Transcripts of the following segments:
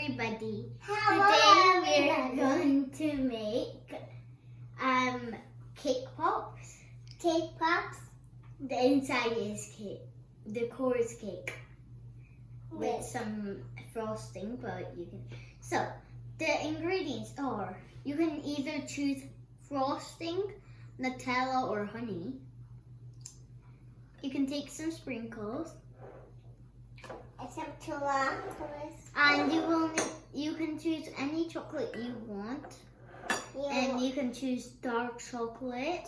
everybody. Today we're going to make cake pops. Cake pops. The inside is cake. The core is cake with some frosting, but you can. So the ingredients are: you can either choose frosting, Nutella, or honey. You can take some sprinkles. Some chocolates. And you can choose any chocolate you want. And you can choose dark chocolate.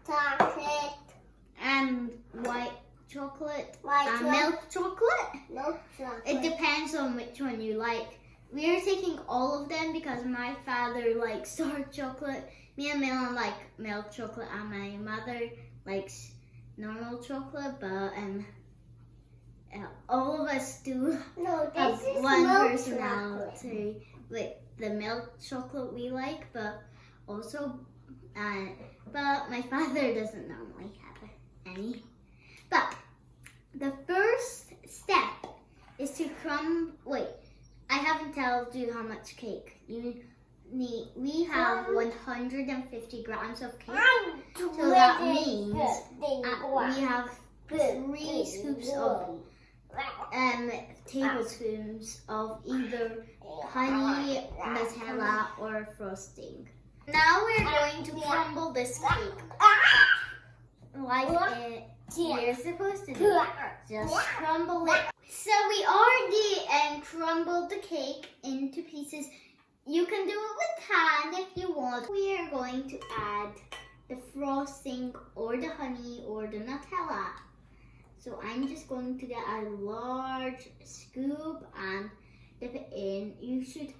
Chocolate. And white chocolate. White milk chocolate. Milk chocolate. It depends on which one you like. We are taking all of them because my father likes dark chocolate. Me and Milan like milk chocolate, and my mother likes normal chocolate, but all of us do have one personality with the milk chocolate we like, but also, but my father doesn't normally have any. But the first step is to wait, I haven't told you how much cake you need. We have 150 grams of cake, so that means we have 3 scoops of tablespoons of either honey, Nutella, or frosting. Now we're going to crumble this cake like we're supposed to do. Just crumble it. So we already crumbled the cake into pieces. You can do it with hand if you want. We are going to add the frosting or the honey or the Nutella. So I'm just going to get a large scoop and dip it in. You should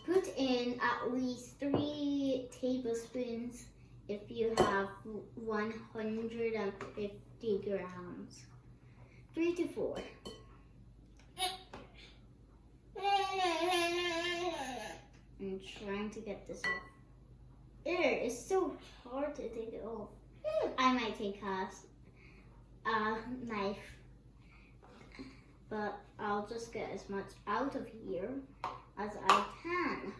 put in at least 3 tablespoons if you have 150 grams. 3 to 4. I'm trying to get this off. It's so hard to take it off. I might take a knife, but I'll just get as much out of here as I can.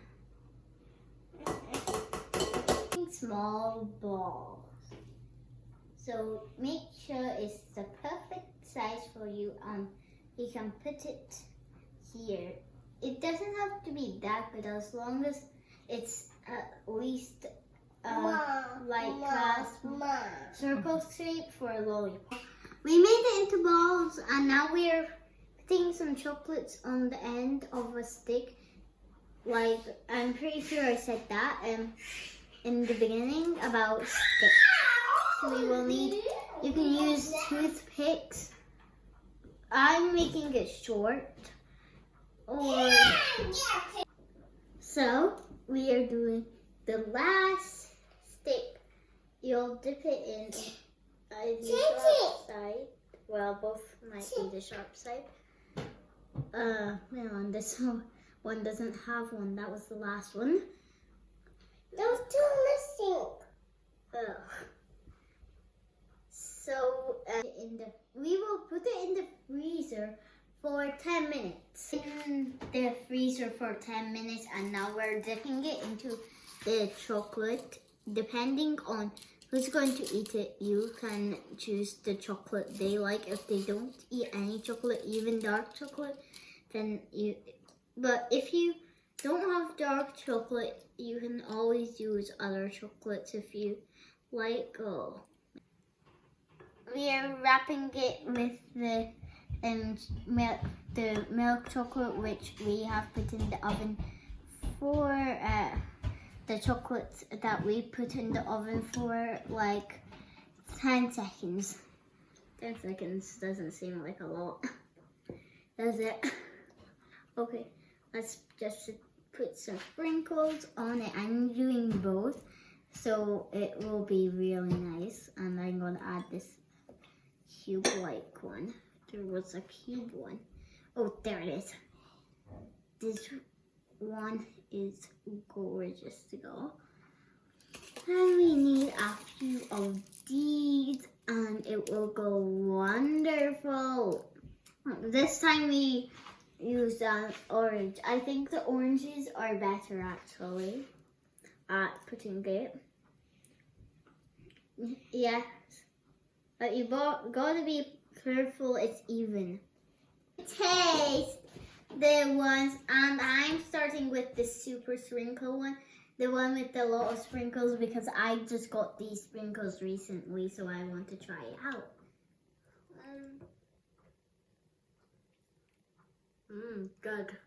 Small balls. So make sure it's the perfect size for you, and you can put it here. It doesn't have to be that good as long as it's at least circle shape for a lollipop. We made it into balls, and now we're putting some chocolates on the end of a stick. Like, I'm pretty sure I said that in the beginning about sticks. So we will need, you can use toothpicks. I'm making it short. So we are doing the last stick. You'll dip it in the sharp side. Well, both might be the sharp side. Man, this one doesn't have one. That was the last one. Those 2 missing. So we will put it in the freezer for 10 minutes. In the freezer for 10 minutes, and now we're dipping it into the chocolate. Depending on who's going to eat it, you can choose the chocolate they like. If they don't eat any chocolate, even dark chocolate, but if you don't have dark chocolate, you can always use other chocolates if you like. We are wrapping it with the milk chocolate, which we have put in the oven for the chocolates that we put in the oven for like 10 seconds. 10 seconds doesn't seem like a lot, does it? Okay, let's just put some sprinkles on it. I'm doing both, so it will be really nice. And I'm going to add this cube-like one. There was a cube one. Oh, there it is. This one is gorgeous to go. And we need a few of these, and it will go wonderful. This time we use orange. I think the oranges are better actually at putting it. Yes, but you gotta be careful it's even. Taste the ones, and I'm starting with the super sprinkle one, the one with a lot of sprinkles, because I just got these sprinkles recently, so I want to try it out. Good.